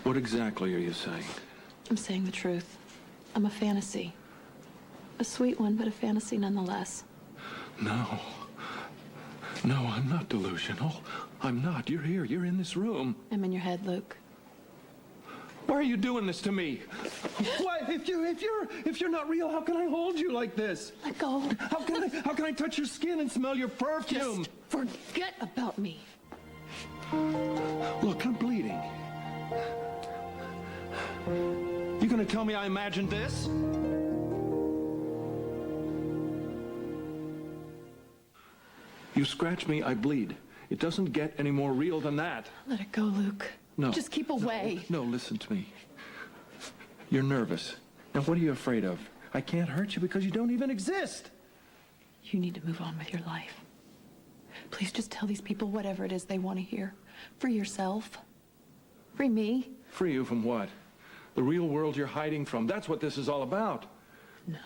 What exactly are you saying? I'm saying the truth. I'm a fantasy. A sweet one, but a fantasy nonetheless. No. No, I'm not delusional. I'm not. You're here. You're in this room. I'm in your head, Luke. Why are you doing this to me? Why, if you're not real, how can I hold you like this? Let go. How can I touch your skin and smell your perfume? Just forget about me. Look, I'm bleeding. You gonna tell me I imagined this? You scratch me, I bleed. It doesn't get any more real than that. Let it go, Luke. No. Just keep away. No, listen to me. You're nervous. Now, what are you afraid of? I can't hurt you because you don't even exist. You need to move on with your life. Please just tell these people whatever it is they want to hear. Free yourself. Free me. Free you from what? The real world you're hiding from. That's what this is all about. No.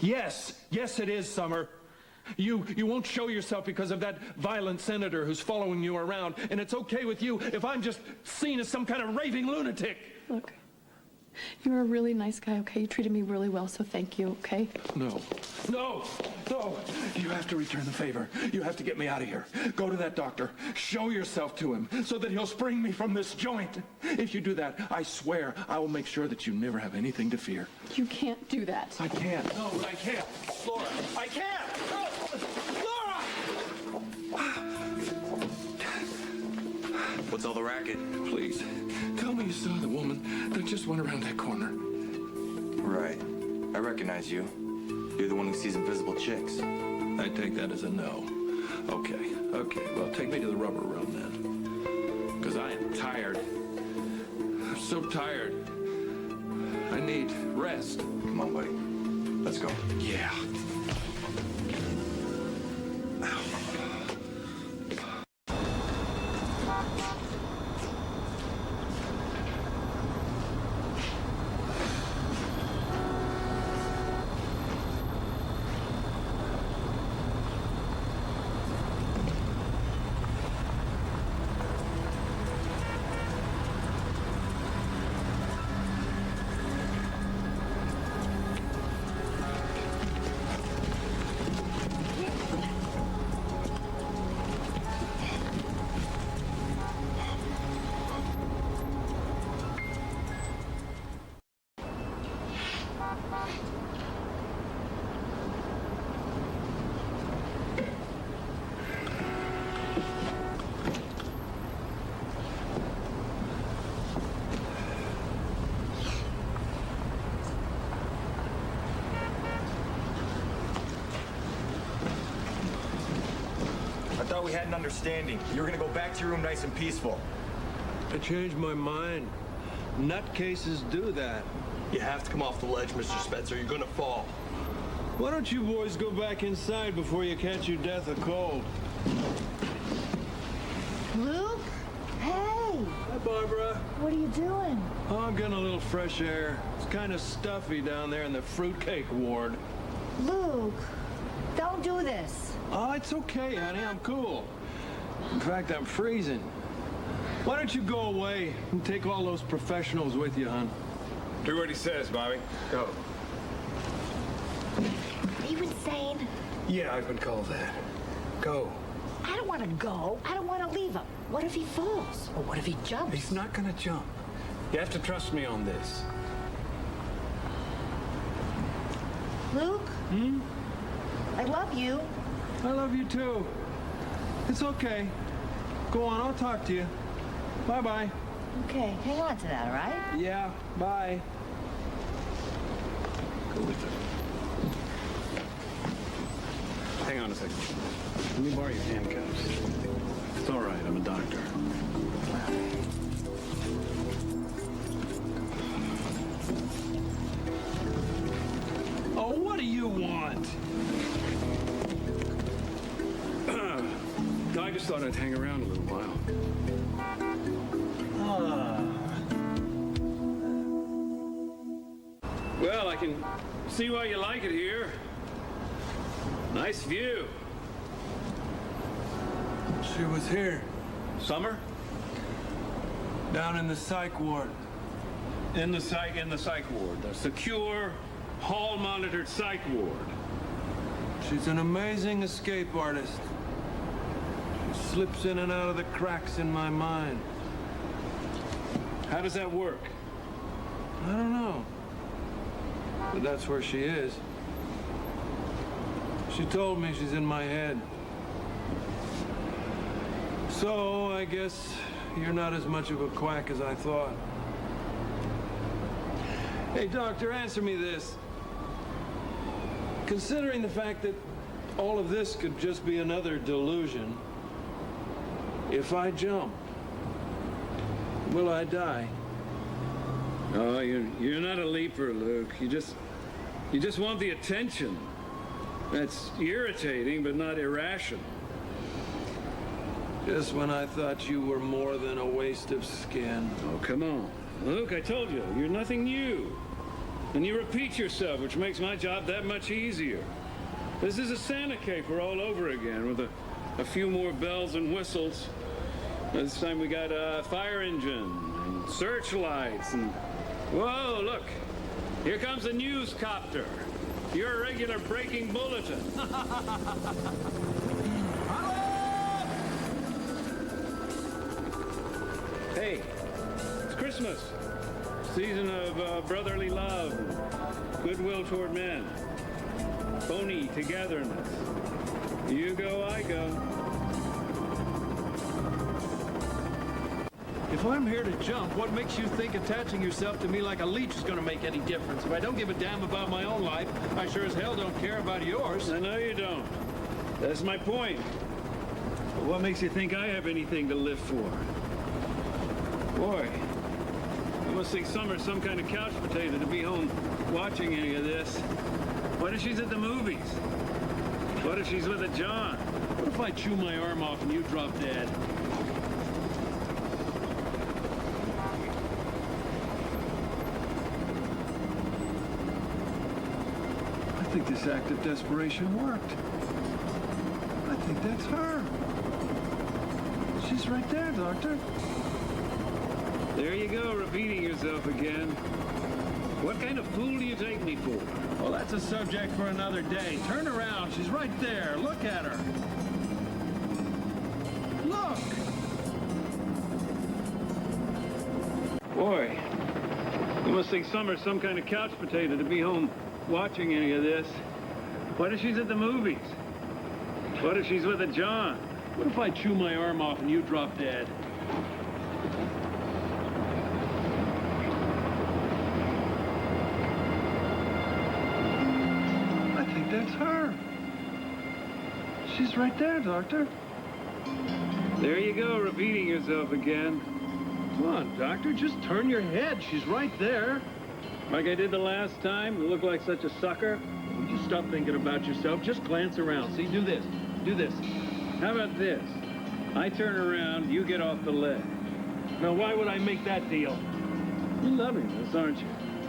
Yes. Yes, it is, Summer. You won't show yourself because of that violent senator who's following you around, and it's okay with you if I'm just seen as some kind of raving lunatic. Look, you're a really nice guy, okay? You treated me really well, so thank you, okay? No. No! No! You have to return the favor. You have to get me out of here. Go to that doctor. Show yourself to him so that he'll spring me from this joint. If you do that, I swear I will make sure that you never have anything to fear. You can't do that. I can't. No, I can't. Laura, I can't! No! Laura! What's all the racket? Please, tell me you saw the woman that just went around that corner. Right. I recognize you. You're the one who sees invisible chicks. I take that as a no. Okay. Well, take me to the rubber room then. Because I am tired. I'm so tired. I need rest. Come on, buddy. Let's go. Yeah. I thought we had an understanding. You were gonna go back to your room nice and peaceful. I changed my mind. Nutcases do that. You have to come off the ledge, Mr. Spencer. You're gonna fall. Why don't you boys go back inside before you catch your death of cold? Luke? Hey! Hi, Barbara. What are you doing? Oh, I'm getting a little fresh air. It's kind of stuffy down there in the fruitcake ward. Luke, don't do this. Oh, it's okay, honey. I'm cool. In fact, I'm freezing. Why don't you go away and take all those professionals with you, hon? Do what he says, Bobbie. Go. Are you insane? Yeah, I've been called that. Go. I don't want to go. I don't want to leave him. What if he falls? Or what if he jumps? He's not gonna jump. You have to trust me on this. Luke? I love you. I love you too. It's okay. Go on, I'll talk to you. Bye-bye. Okay, hang on to that, all right? Yeah, bye. Go with her. Hang on a second. Let me borrow your handcuffs. It's all right, I'm a doctor. Oh, what do you want? I just thought I'd hang around a little while. Well, I can see why you like it here. Nice view. She was here. Summer? Down in the psych ward. In the psych ward. The secure, hall-monitored psych ward. She's an amazing escape artist. She slips in and out of the cracks in my mind. How does that work? I don't know. But that's where she is. She told me she's in my head. So, I guess you're not as much of a quack as I thought. Hey, doctor, answer me this. Considering the fact that all of this could just be another delusion, if I jump, will I die? Oh, you're not a leaper, Luke. You just want the attention. That's irritating, but not irrational. Just when I thought you were more than a waste of skin. Oh, come on. Luke, I told you, you're nothing new. And you repeat yourself, which makes my job that much easier. This is a Santa caper all over again, with a few more bells and whistles. This time we got a fire engine and searchlights and... Whoa, look. Here comes a news copter. Your regular breaking bulletin. Hey, it's Christmas. Season of brotherly love, goodwill toward men, phony togetherness. You go, I go. If I'm here to jump, what makes you think attaching yourself to me like a leech is going to make any difference? If I don't give a damn about my own life, I sure as hell don't care about yours. I know you don't. That's my point. But what makes you think I have anything to live for? Boy, you must think Summer's some kind of couch potato to be home watching any of this. What if she's at the movies? What if she's with a John? What if I chew my arm off and you drop dead? I think this act of desperation worked. I think that's her. She's right there, Doctor. There you go, repeating yourself again. What kind of fool do you take me for? Well, that's a subject for another day. Turn around. She's right there. Look at her. Look! Boy, you must think Summer's some kind of couch potato to be home watching any of this. What if she's at the movies? What if she's with a John? What if I chew my arm off and you drop dead? That's her. She's right there, Doctor. There you go, repeating yourself again. Come on, Doctor, just turn your head. She's right there. Like I did the last time? You look like such a sucker. Would you stop thinking about yourself? Just glance around. See, do this. Do this. How about this? I turn around, you get off the ledge. Now, why would I make that deal? You're loving this, aren't you?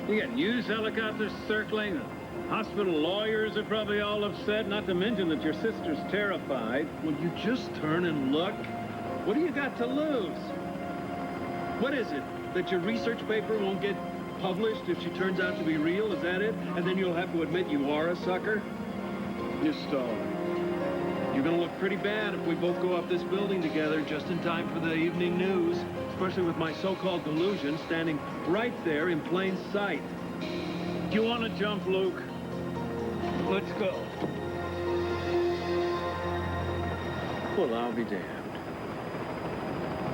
You got news helicopters circling. Hospital lawyers are probably all upset, not to mention that your sister's terrified. Will you just turn and look? What do you got to lose? What is it? That your research paper won't get published if she turns out to be real? Is that it? And then you'll have to admit you are a sucker? You're stalling. You're gonna look pretty bad if we both go up this building together just in time for the evening news, especially with my so-called delusion standing right there in plain sight. Do you want to jump, Luke? Let's go. Well, I'll be damned.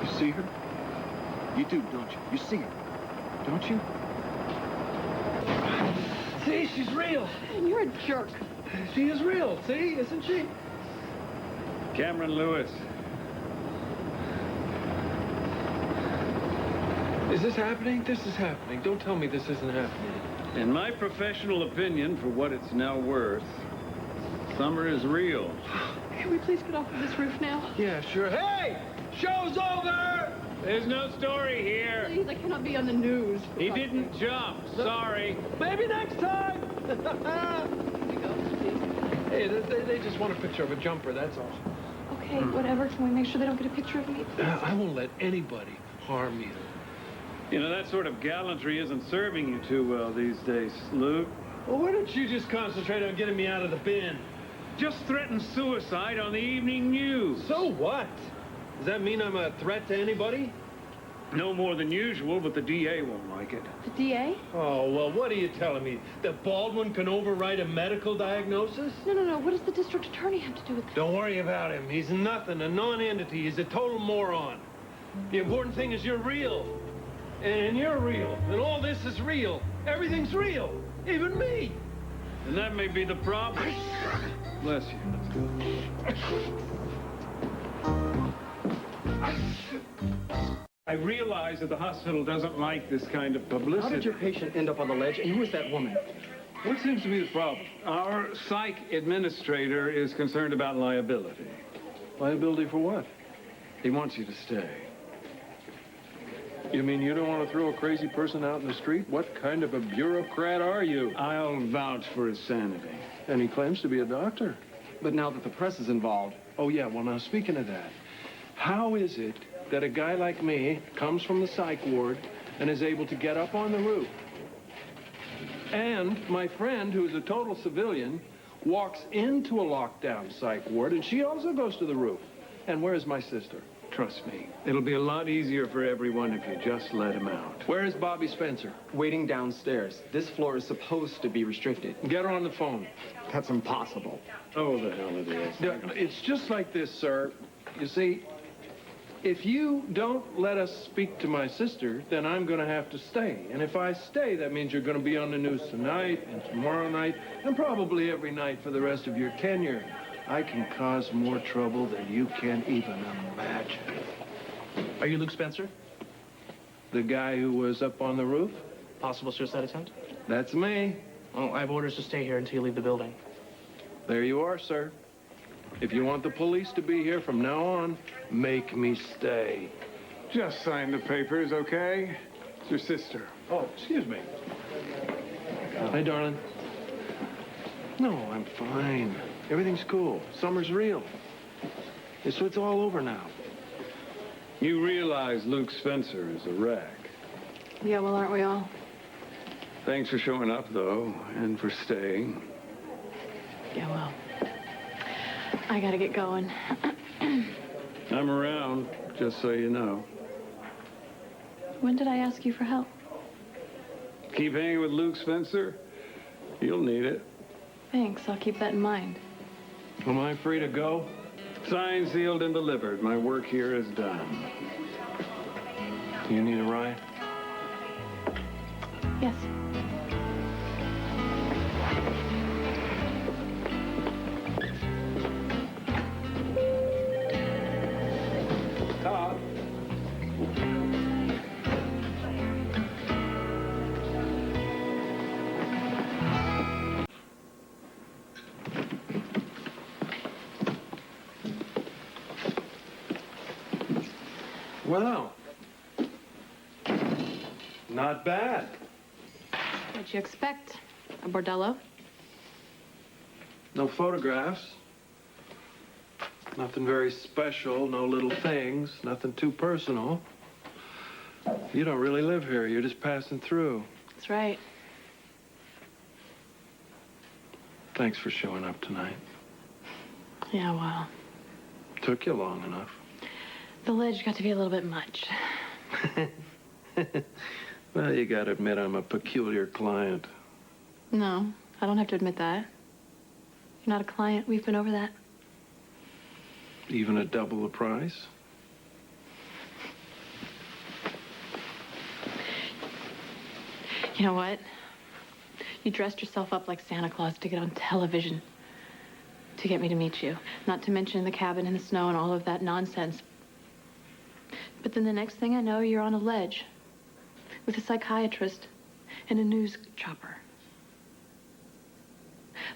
You see her? You do, don't you? You see her, don't you? See, she's real. You're a jerk. She is real, see, isn't she? Cameron Lewis. Is this happening? This is happening. Don't tell me this isn't happening. In my professional opinion, for what it's now worth, Summer is real. Can we please get off of this roof now? Yeah, sure. Hey! Show's over! There's no story here. Please, I cannot be on the news. He didn't jump. Sorry. Maybe next time! Hey, they just want a picture of a jumper, that's all. Okay, whatever. Can we make sure they don't get a picture of me? I won't let anybody harm you. You know, that sort of gallantry isn't serving you too well these days, Luke. Well, why don't you just concentrate on getting me out of the bin? Just threatened suicide on the evening news. So what? Does that mean I'm a threat to anybody? No more than usual, but the DA won't like it. The DA? Oh, well, what are you telling me? That Baldwin can override a medical diagnosis? No. What does the district attorney have to do with this? Don't worry about him. He's nothing, a non-entity. He's a total moron. The important thing is you're real. And you're real. And all this is real. Everything's real. Even me. And that may be the problem. Bless you. Let's go. I realize that the hospital doesn't like this kind of publicity. How did your patient end up on the ledge, and who is that woman? What seems to be the problem? Our psych administrator is concerned about liability. Liability for what? He wants you to stay. You mean you don't want to throw a crazy person out in the street? What kind of a bureaucrat are you? I'll vouch for his sanity. And he claims to be a doctor. But now that the press is involved... Oh, yeah, well, now, speaking of that, how is it that a guy like me comes from the psych ward and is able to get up on the roof? And my friend, who is a total civilian, walks into a lockdown psych ward, and she also goes to the roof. And where's my sister? Trust me, it'll be a lot easier for everyone if you just let him out. Where is Bobbie Spencer? Waiting downstairs. This floor is supposed to be restricted. Get her on the phone. That's impossible. Oh, the hell it is. It's just like this, sir. You see, if you don't let us speak to my sister, then I'm going to have to stay. And if I stay, that means you're going to be on the news tonight and tomorrow night and probably every night for the rest of your tenure. I can cause more trouble than you can even imagine. Are you Luke Spencer? The guy who was up on the roof? Possible suicide attempt? That's me. Oh, I have orders to stay here until you leave the building. There you are, sir. If you want the police to be here from now on, make me stay. Just sign the papers, okay? It's your sister. Oh, excuse me. Hi, darling. No, I'm fine. Everything's cool. Summer's real. So it's all over now. You realize Luke Spencer is a wreck. Yeah, well, aren't we all? Thanks for showing up, though, and for staying. Yeah, well, I gotta get going. I'm around, just so you know. When did I ask you for help? Keep hanging with Luke Spencer. You'll need it. Thanks, I'll keep that in mind. Am I free to go? Signed, sealed, and delivered. My work here is done. You need a ride? Yes. Todd. Well, not bad. What'd you expect? A bordello? No photographs. Nothing very special, no little things, nothing too personal. You don't really live here, you're just passing through. That's right. Thanks for showing up tonight. Yeah, well, Took you long enough. the ledge got to be a little bit much. Well, you gotta admit I'm a peculiar client. No, I don't have to admit that. You're not a client. We've been over that. Even at double the price? You know what? You dressed yourself up like Santa Claus to get on television to get me to meet you. Not to mention the cabin in the snow and all of that nonsense. But then the next thing I know, you're on a ledge with a psychiatrist and a news chopper.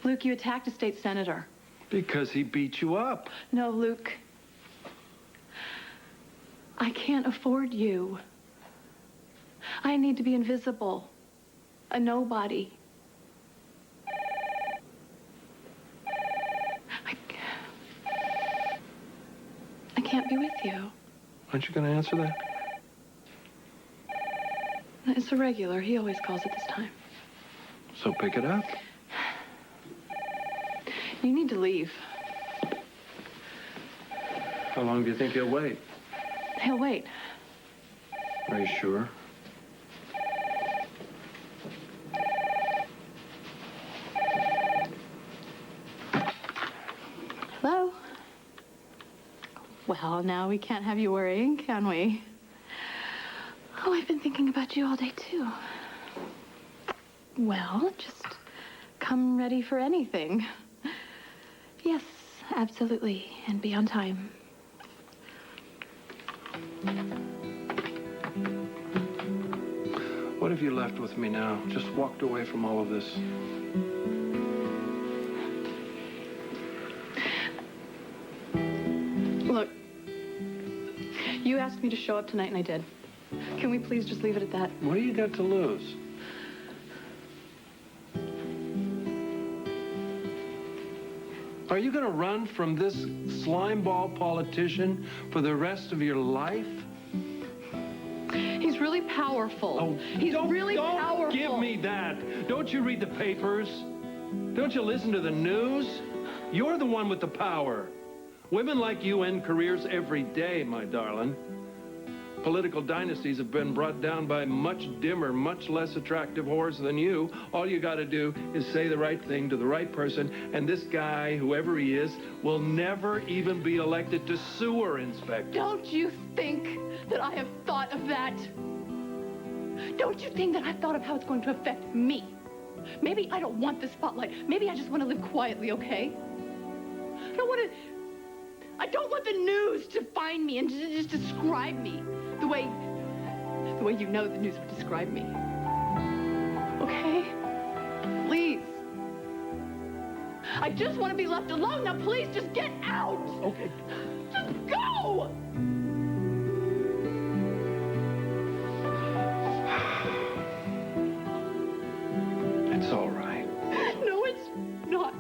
Luke, you attacked a state senator. Because he beat you up. No, Luke. I can't afford you. I need to be invisible. A nobody. I can't be with you. Aren't you gonna answer that? It's a regular. He always calls at this time. So pick it up. You need to leave. How long do you think he'll wait? He'll wait. Are you sure? Hello? Well, now we can't have you worrying, can we? Oh, I've been thinking about you all day, too. Well, just come ready for anything. Yes, absolutely, and be on time. What have you left with me now? Just walked away from all of this. Look, you asked me to show up tonight, and I did. Can we please just leave it at that? What do you got to lose? Are you going to run from this slimeball politician for the rest of your life? He's really powerful. Oh, He's really don't powerful. give me that. Don't you read the papers? Don't you listen to the news? You're the one with the power. Women like you end careers every day, my darling. Political dynasties have been brought down by much dimmer, much less attractive whores than you. All you got to do is say the right thing to the right person, and this guy, whoever he is, will never even be elected to sewer inspector. Don't you think that I have thought of that? Don't you think that I've thought of how it's going to affect me? Maybe I don't want the spotlight. Maybe I just want to live quietly, okay? I don't want the news to find me and just describe me the way you know the news would describe me. Okay? Please. I just want to be left alone. Now, please, just get out. Okay. Just go. It's all right. No, it's not.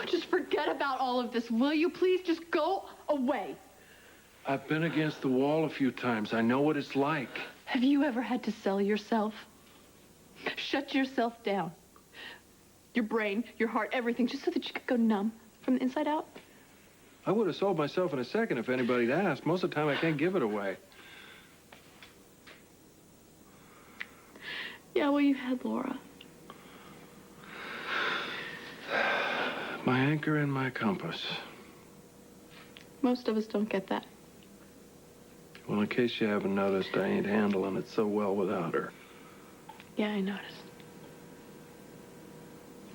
Just forget about all of this, will you? Please just go away. I've been against the wall a few times. I know what it's like. Have you ever had to sell yourself? Shut yourself down. Your brain, your heart, everything, just so that you could go numb from the inside out? I would have sold myself in a second if anybody'd asked. Most of the time, I can't give it away. Yeah, well, you had Laura. My anchor and my compass. Most of us don't get that. Well, in case you haven't noticed, I ain't handling it so well without her. Yeah, I noticed.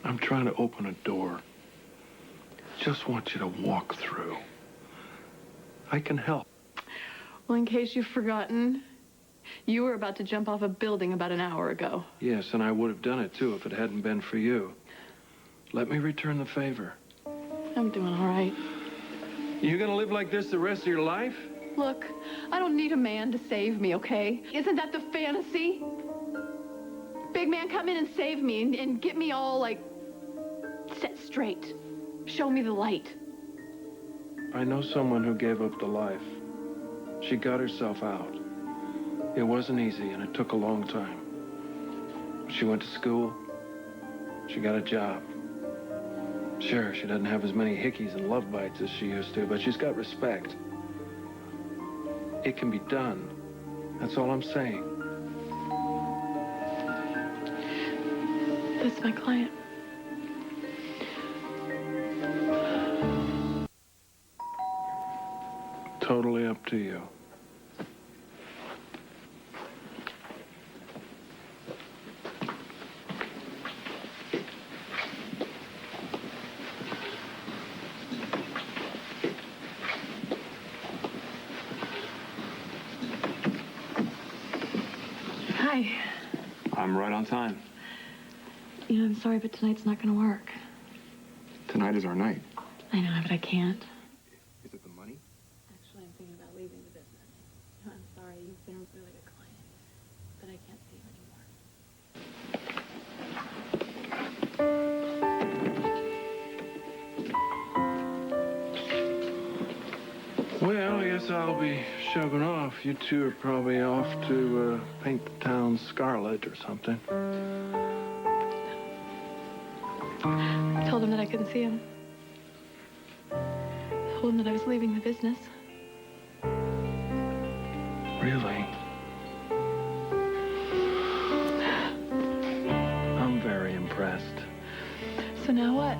I'm trying to open a door. Just want you to walk through. I can help. Well, in case you've forgotten, you were about to jump off a building about an hour ago. Yes, and I would have done it, too, if it hadn't been for you. Let me return the favor. I'm doing all right. You gonna live like this the rest of your life? Look, I don't need a man to save me, okay? Isn't that the fantasy? Big man, come in and save me and get me all, like, set straight. Show me the light. I know someone who gave up the life. She got herself out. It wasn't easy, and it took a long time. She went to school. She got a job. Sure, she doesn't have as many hickeys and love bites as she used to, but she's got respect. It can be done. That's all I'm saying. That's my client. Totally up to you. Hi. I'm right on time. You know, I'm sorry, but tonight's not gonna work. Tonight is our night. I know, but I can't. Is it the money? Actually, I'm thinking about leaving the business. I'm sorry, you've been a really good client, but I can't see you anymore. guess I'll be shoving off. You two are probably off to paint the town scarlet or something. I told him that I couldn't see him. I told him that I was leaving the business. Really? I'm very impressed. So now what?